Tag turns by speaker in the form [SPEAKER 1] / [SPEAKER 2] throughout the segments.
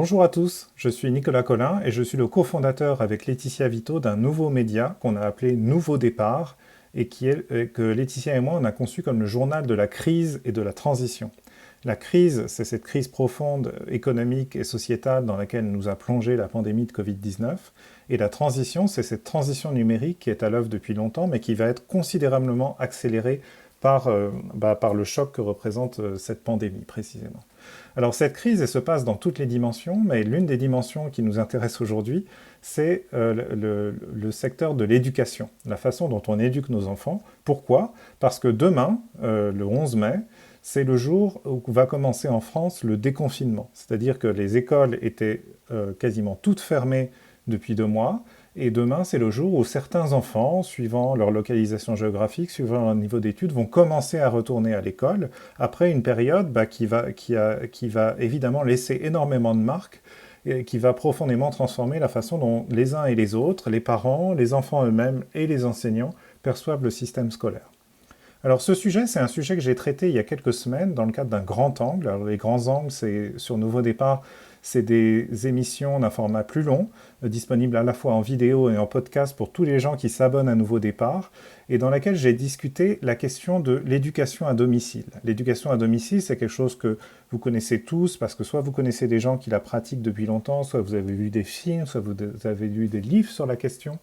[SPEAKER 1] Bonjour à tous, je suis Nicolas Collin et je suis le cofondateur avec Laetitia Vito d'un nouveau média qu'on a appelé Nouveau Départ et que Laetitia et moi on a conçu comme le journal de la crise et de la transition. La crise, c'est cette crise profonde économique et sociétale dans laquelle nous a plongé la pandémie de Covid-19 et la transition, c'est cette transition numérique qui est à l'œuvre depuis longtemps mais qui va être considérablement accélérée par le choc que représente cette pandémie précisément. Alors cette crise, elle se passe dans toutes les dimensions, mais l'une des dimensions qui nous intéresse aujourd'hui, c'est le secteur de l'éducation, la façon dont on éduque nos enfants. Pourquoi? Parce que demain, le 11 mai, c'est le jour où va commencer en France le déconfinement. C'est-à-dire que les écoles étaient quasiment toutes fermées depuis 2 mois, et demain, c'est le jour où certains enfants, suivant leur localisation géographique, suivant leur niveau d'études, vont commencer à retourner à l'école après une période qui va évidemment laisser énormément de marques et qui va profondément transformer la façon dont les uns et les autres, les parents, les enfants eux-mêmes et les enseignants perçoivent le système scolaire. Alors ce sujet, c'est un sujet que j'ai traité il y a quelques semaines dans le cadre d'un grand angle. Alors les grands angles, c'est sur Nouveau Départ, c'est des émissions d'un format plus long, disponibles à la fois en vidéo et en podcast pour tous les gens qui s'abonnent à Nouveau Départ, et dans laquelle j'ai discuté la question de l'éducation à domicile. L'éducation à domicile, c'est quelque chose que vous connaissez tous, parce que soit vous connaissez des gens qui la pratiquent depuis longtemps, soit vous avez vu des films, soit vous avez lu des livres sur la question.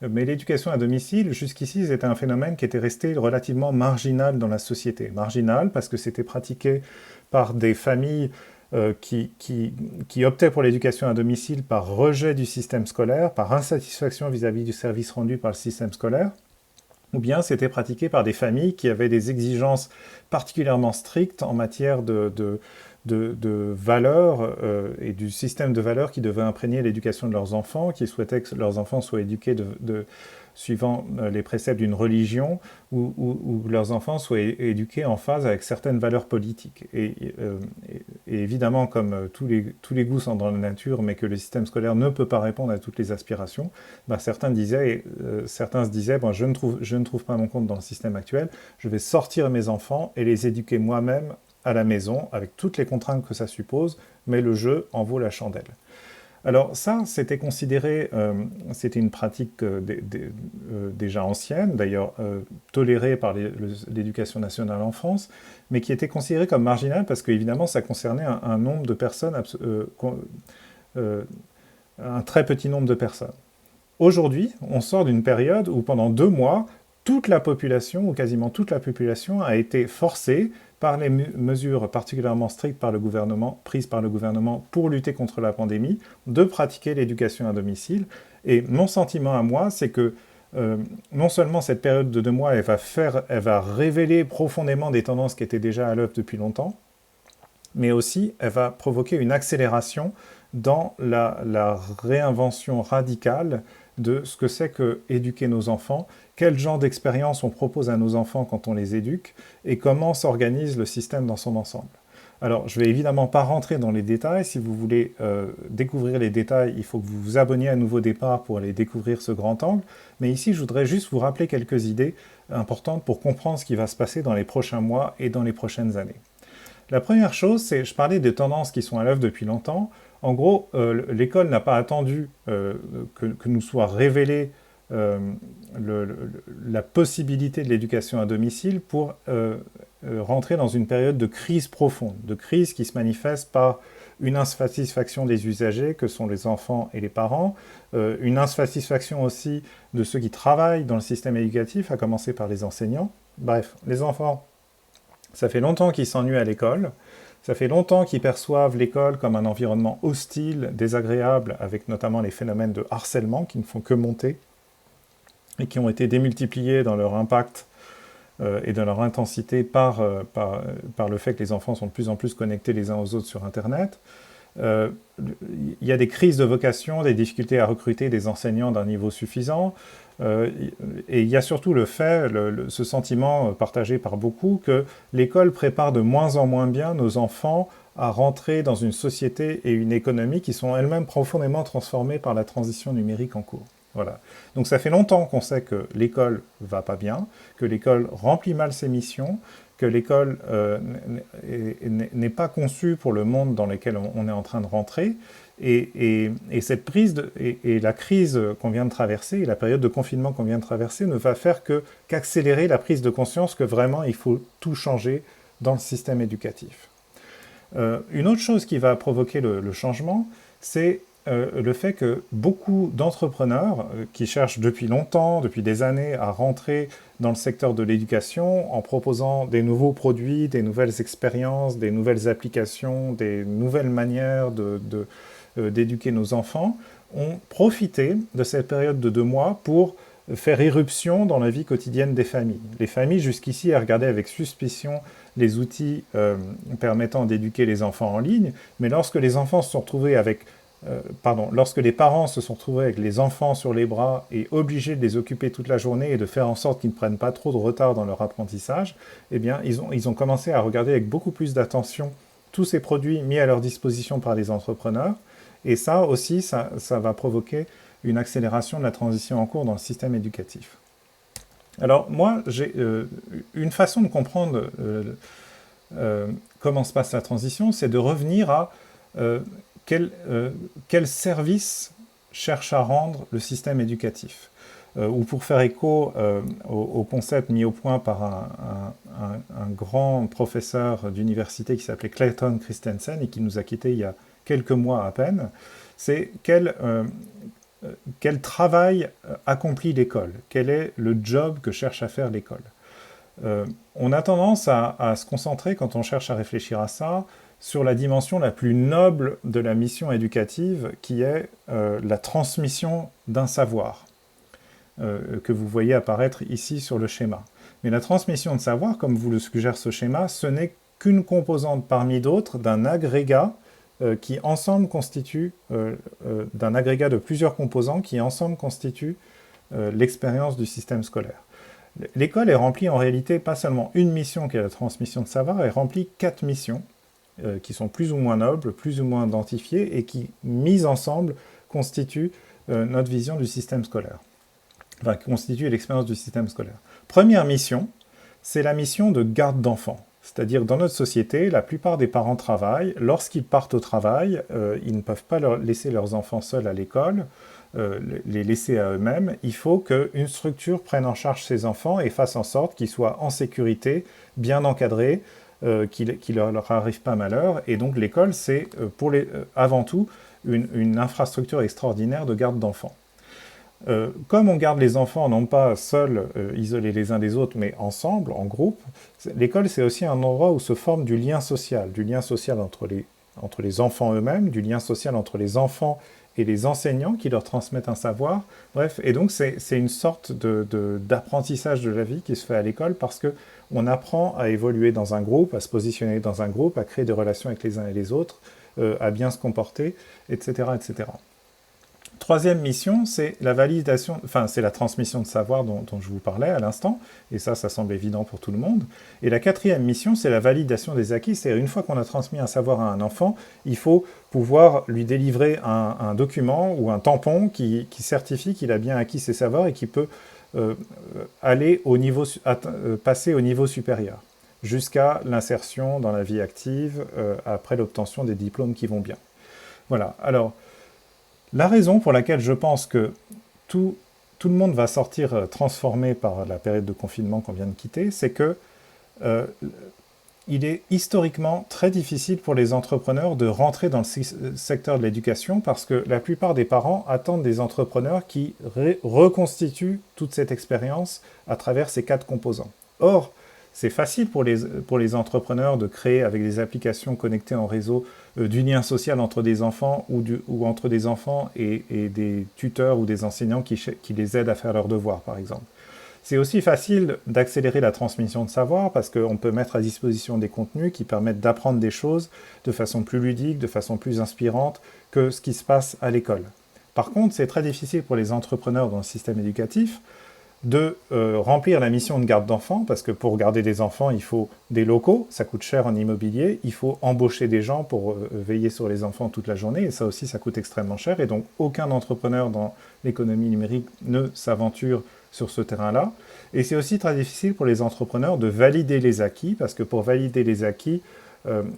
[SPEAKER 1] Mais l'éducation à domicile, jusqu'ici, c'était un phénomène qui était resté relativement marginal dans la société. Marginal parce que c'était pratiqué par des familles qui optaient pour l'éducation à domicile par rejet du système scolaire, par insatisfaction vis-à-vis du service rendu par le système scolaire, ou bien c'était pratiqué par des familles qui avaient des exigences particulièrement strictes en matière de valeurs et du système de valeurs qui devait imprégner l'éducation de leurs enfants, qui souhaitaient que leurs enfants soient éduqués suivant les préceptes d'une religion, ou leurs enfants soient éduqués en phase avec certaines valeurs politiques. Et évidemment, comme tous les goûts sont dans la nature, mais que le système scolaire ne peut pas répondre à toutes les aspirations, bah, certains se disaient bon, je ne trouve pas mon compte dans le système actuel, je vais sortir mes enfants et les éduquer moi-même à la maison, avec toutes les contraintes que ça suppose, mais le jeu en vaut la chandelle. Alors ça, c'était considéré, c'était une pratique déjà ancienne, d'ailleurs tolérée par l'éducation nationale en France, mais qui était considérée comme marginale parce qu'évidemment ça concernait un nombre de personnes, un très petit nombre de personnes. Aujourd'hui, on sort d'une période où pendant 2 mois, toute la population, ou quasiment toute la population, a été forcée par les mesures particulièrement strictes prises par le gouvernement pour lutter contre la pandémie, de pratiquer l'éducation à domicile. Et mon sentiment à moi, c'est que non seulement cette période de 2 mois, elle va révéler profondément des tendances qui étaient déjà à l'œuvre depuis longtemps, mais aussi elle va provoquer une accélération dans la réinvention radicale de ce que c'est que éduquer nos enfants, quel genre d'expérience on propose à nos enfants quand on les éduque, et comment s'organise le système dans son ensemble. Alors, je ne vais évidemment pas rentrer dans les détails. Si vous voulez découvrir les détails, il faut que vous vous abonniez à Nouveau Départ pour aller découvrir ce grand angle. Mais ici, je voudrais juste vous rappeler quelques idées importantes pour comprendre ce qui va se passer dans les prochains mois et dans les prochaines années. La première chose, c'est, je parlais des tendances qui sont à l'œuvre depuis longtemps. En gros, l'école n'a pas attendu que nous soit révélée la possibilité de l'éducation à domicile pour rentrer dans une période de crise profonde, de crise qui se manifeste par une insatisfaction des usagers, que sont les enfants et les parents, une insatisfaction aussi de ceux qui travaillent dans le système éducatif, à commencer par les enseignants. Bref, les enfants, ça fait longtemps qu'ils s'ennuient à l'école, ça fait longtemps qu'ils perçoivent l'école comme un environnement hostile, désagréable, avec notamment les phénomènes de harcèlement qui ne font que monter et qui ont été démultipliés dans leur impact et dans leur intensité par le fait que les enfants sont de plus en plus connectés les uns aux autres sur Internet. Il y a des crises de vocation, des difficultés à recruter des enseignants d'un niveau suffisant, et il y a surtout ce sentiment partagé par beaucoup que l'école prépare de moins en moins bien nos enfants à rentrer dans une société et une économie qui sont elles-mêmes profondément transformées par la transition numérique en cours. Voilà. Donc ça fait longtemps qu'on sait que l'école va pas bien, que l'école remplit mal ses missions, que l'école n'est pas conçue pour le monde dans lequel on est en train de rentrer. Et cette et la crise qu'on vient de traverser, et la période de confinement qu'on vient de traverser, ne va faire qu'accélérer la prise de conscience que vraiment il faut tout changer dans le système éducatif. Une autre chose qui va provoquer le changement, c'est le fait que beaucoup d'entrepreneurs qui cherchent depuis longtemps, depuis des années, à rentrer dans le secteur de l'éducation en proposant des nouveaux produits, des nouvelles expériences, des nouvelles applications, des nouvelles manières d'éduquer nos enfants, ont profité de cette période de 2 mois pour faire irruption dans la vie quotidienne des familles. Les familles, jusqu'ici, regardaient avec suspicion les outils permettant d'éduquer les enfants en ligne, mais lorsque les enfants se sont retrouvés lorsque les parents se sont retrouvés avec les enfants sur les bras et obligés de les occuper toute la journée et de faire en sorte qu'ils ne prennent pas trop de retard dans leur apprentissage, eh bien, ils ont commencé à regarder avec beaucoup plus d'attention tous ces produits mis à leur disposition par les entrepreneurs. Et ça aussi, ça va provoquer une accélération de la transition en cours dans le système éducatif. Alors moi, j'ai une façon de comprendre comment se passe la transition, c'est de revenir à quel service cherche à rendre le système éducatif. Ou pour faire écho au concept mis au point par un grand professeur d'université qui s'appelait Clayton Christensen et qui nous a quittés il y a quelques mois à peine, c'est quel travail accomplit l'école, quel est le job que cherche à faire l'école. On a tendance à se concentrer, quand on cherche à réfléchir à ça, sur la dimension la plus noble de la mission éducative, qui est la transmission d'un savoir, que vous voyez apparaître ici sur le schéma. Mais la transmission de savoir, comme vous le suggère ce schéma, ce n'est qu'une composante parmi d'autres d'un agrégat qui ensemble constitue, d'un agrégat de plusieurs composants qui ensemble constituent l'expérience du système scolaire. L'école est remplie en réalité pas seulement une mission qui est la transmission de savoir, elle remplit 4 missions qui sont plus ou moins nobles, plus ou moins identifiées et qui, mises ensemble, constituent notre vision du système scolaire. Enfin, qui constituent l'expérience du système scolaire. Première mission, c'est la mission de garde d'enfants. C'est-à-dire, dans notre société, la plupart des parents travaillent. Lorsqu'ils partent au travail, ils ne peuvent pas laisser leurs enfants seuls à l'école, les laisser à eux-mêmes. Il faut qu'une structure prenne en charge ces enfants et fasse en sorte qu'ils soient en sécurité, bien encadrés, qu'il ne leur arrive pas malheur. Et donc, l'école, c'est avant tout une infrastructure extraordinaire de garde d'enfants. Comme on garde les enfants non pas seuls, isolés les uns des autres, mais ensemble, en groupe, l'école c'est aussi un endroit où se forme du lien social entre les enfants eux-mêmes, du lien social entre les enfants et les enseignants qui leur transmettent un savoir. Bref, et donc c'est une sorte d'apprentissage de la vie qui se fait à l'école parce qu'on apprend à évoluer dans un groupe, à se positionner dans un groupe, à créer des relations avec les uns et les autres, à bien se comporter, etc., etc. Troisième mission, c'est la validation, c'est la transmission de savoir dont je vous parlais à l'instant, et ça semble évident pour tout le monde. Et la quatrième mission, c'est la validation des acquis, c'est-à-dire une fois qu'on a transmis un savoir à un enfant, il faut pouvoir lui délivrer un document ou un tampon qui certifie qu'il a bien acquis ses savoirs et qui peut passer au niveau supérieur, jusqu'à l'insertion dans la vie active, après l'obtention des diplômes qui vont bien. Voilà, alors, la raison pour laquelle je pense que tout le monde va sortir transformé par la période de confinement qu'on vient de quitter, c'est que il est historiquement très difficile pour les entrepreneurs de rentrer dans le secteur de l'éducation parce que la plupart des parents attendent des entrepreneurs qui reconstituent toute cette expérience à travers ces 4 composants. Or, c'est facile pour les entrepreneurs de créer avec des applications connectées en réseau du lien social entre des enfants ou entre des enfants et des tuteurs ou des enseignants qui les aident à faire leurs devoirs, par exemple. C'est aussi facile d'accélérer la transmission de savoir parce qu'on peut mettre à disposition des contenus qui permettent d'apprendre des choses de façon plus ludique, de façon plus inspirante que ce qui se passe à l'école. Par contre, c'est très difficile pour les entrepreneurs dans le système éducatif de remplir la mission de garde d'enfants, parce que pour garder des enfants, il faut des locaux, ça coûte cher en immobilier, il faut embaucher des gens pour veiller sur les enfants toute la journée, et ça aussi, ça coûte extrêmement cher, et donc aucun entrepreneur dans l'économie numérique ne s'aventure sur ce terrain-là. Et c'est aussi très difficile pour les entrepreneurs de valider les acquis, parce que pour valider les acquis,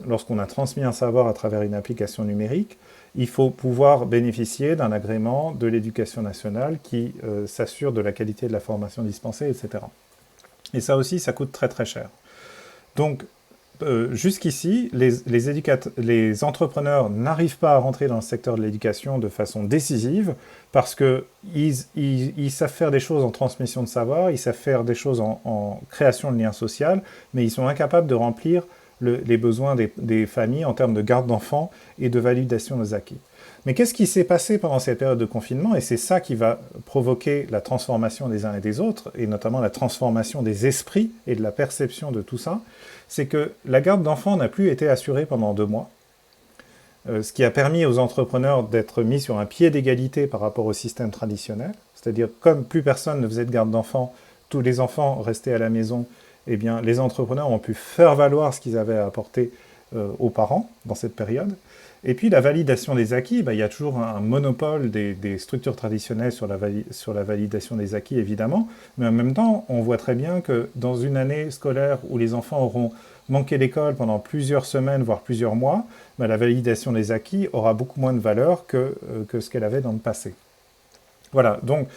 [SPEAKER 1] lorsqu'on a transmis un savoir à travers une application numérique, il faut pouvoir bénéficier d'un agrément de l'Éducation nationale qui s'assure de la qualité de la formation dispensée, etc. Et ça aussi, ça coûte très très cher. Donc, jusqu'ici, les entrepreneurs n'arrivent pas à rentrer dans le secteur de l'éducation de façon décisive parce qu'ils savent faire des choses en transmission de savoir, ils savent faire des choses en création de liens sociaux, mais ils sont incapables de remplir les besoins des familles en termes de garde d'enfants et de validation des acquis. Mais qu'est-ce qui s'est passé pendant cette période de confinement? Et c'est ça qui va provoquer la transformation des uns et des autres, et notamment la transformation des esprits et de la perception de tout ça, c'est que la garde d'enfants n'a plus été assurée pendant 2 mois, ce qui a permis aux entrepreneurs d'être mis sur un pied d'égalité par rapport au système traditionnel. C'est-à-dire, comme plus personne ne faisait de garde d'enfants, tous les enfants restaient à la maison, eh bien, les entrepreneurs ont pu faire valoir ce qu'ils avaient à apporter aux parents dans cette période. Et puis la validation des acquis, il y a toujours un monopole des structures traditionnelles sur la validation des acquis, évidemment, mais en même temps, on voit très bien que dans une année scolaire où les enfants auront manqué l'école pendant plusieurs semaines, voire plusieurs mois, la validation des acquis aura beaucoup moins de valeur que ce qu'elle avait dans le passé. Voilà, donc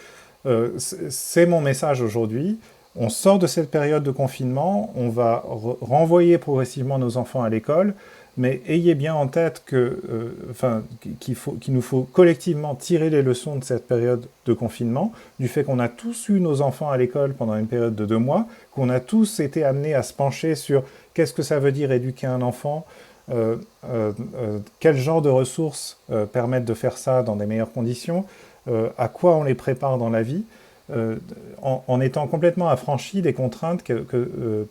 [SPEAKER 1] c'est mon message aujourd'hui. On sort de cette période de confinement, on va renvoyer progressivement nos enfants à l'école, mais ayez bien en tête qu'il nous faut collectivement tirer les leçons de cette période de confinement, du fait qu'on a tous eu nos enfants à l'école pendant une période de 2 mois, qu'on a tous été amenés à se pencher sur qu'est-ce que ça veut dire éduquer un enfant, quel genre de ressources permettent de faire ça dans des meilleures conditions, à quoi on les prépare dans la vie, en étant complètement affranchi des contraintes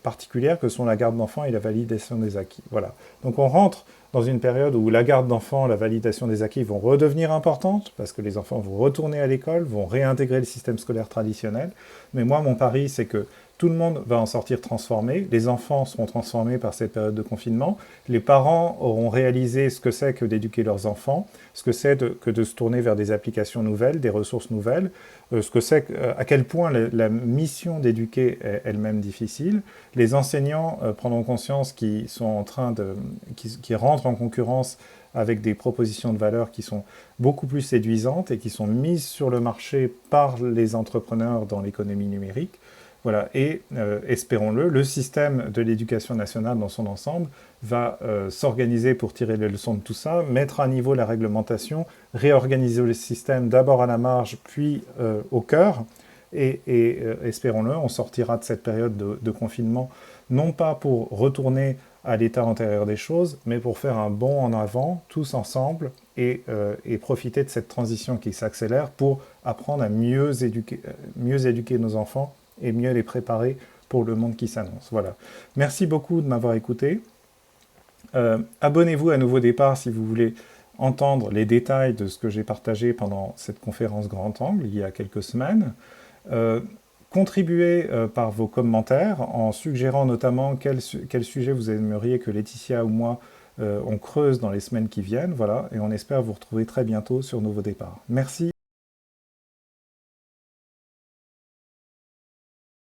[SPEAKER 1] particulières que sont la garde d'enfants et la validation des acquis. Voilà. Donc on rentre dans une période où la garde d'enfants, la validation des acquis vont redevenir importantes, parce que les enfants vont retourner à l'école, vont réintégrer le système scolaire traditionnel. Mais moi, mon pari, c'est que tout le monde va en sortir transformé, les enfants seront transformés par cette période de confinement, les parents auront réalisé ce que c'est que d'éduquer leurs enfants, ce que c'est que de se tourner vers des applications nouvelles, des ressources nouvelles, ce que c'est à quel point la mission d'éduquer est elle-même difficile. Les enseignants prendront conscience qu'ils sont en train qui rentrent en concurrence avec des propositions de valeur qui sont beaucoup plus séduisantes et qui sont mises sur le marché par les entrepreneurs dans l'économie numérique. Voilà, et espérons-le, le système de l'éducation nationale dans son ensemble va s'organiser pour tirer les leçons de tout ça, mettre à niveau la réglementation, réorganiser le système d'abord à la marge, puis au cœur, et espérons-le, on sortira de cette période de confinement, non pas pour retourner à l'état antérieur des choses, mais pour faire un bond en avant, tous ensemble, et profiter de cette transition qui s'accélère pour apprendre à mieux éduquer nos enfants et mieux les préparer pour le monde qui s'annonce. Voilà. Merci beaucoup de m'avoir écouté. Abonnez-vous à Nouveau Départ si vous voulez entendre les détails de ce que j'ai partagé pendant cette conférence Grand Angle il y a quelques semaines. Contribuez par vos commentaires en suggérant notamment quel sujet vous aimeriez que Laetitia ou moi on creuse dans les semaines qui viennent. Voilà, et on espère vous retrouver très bientôt sur Nouveau Départ. Merci.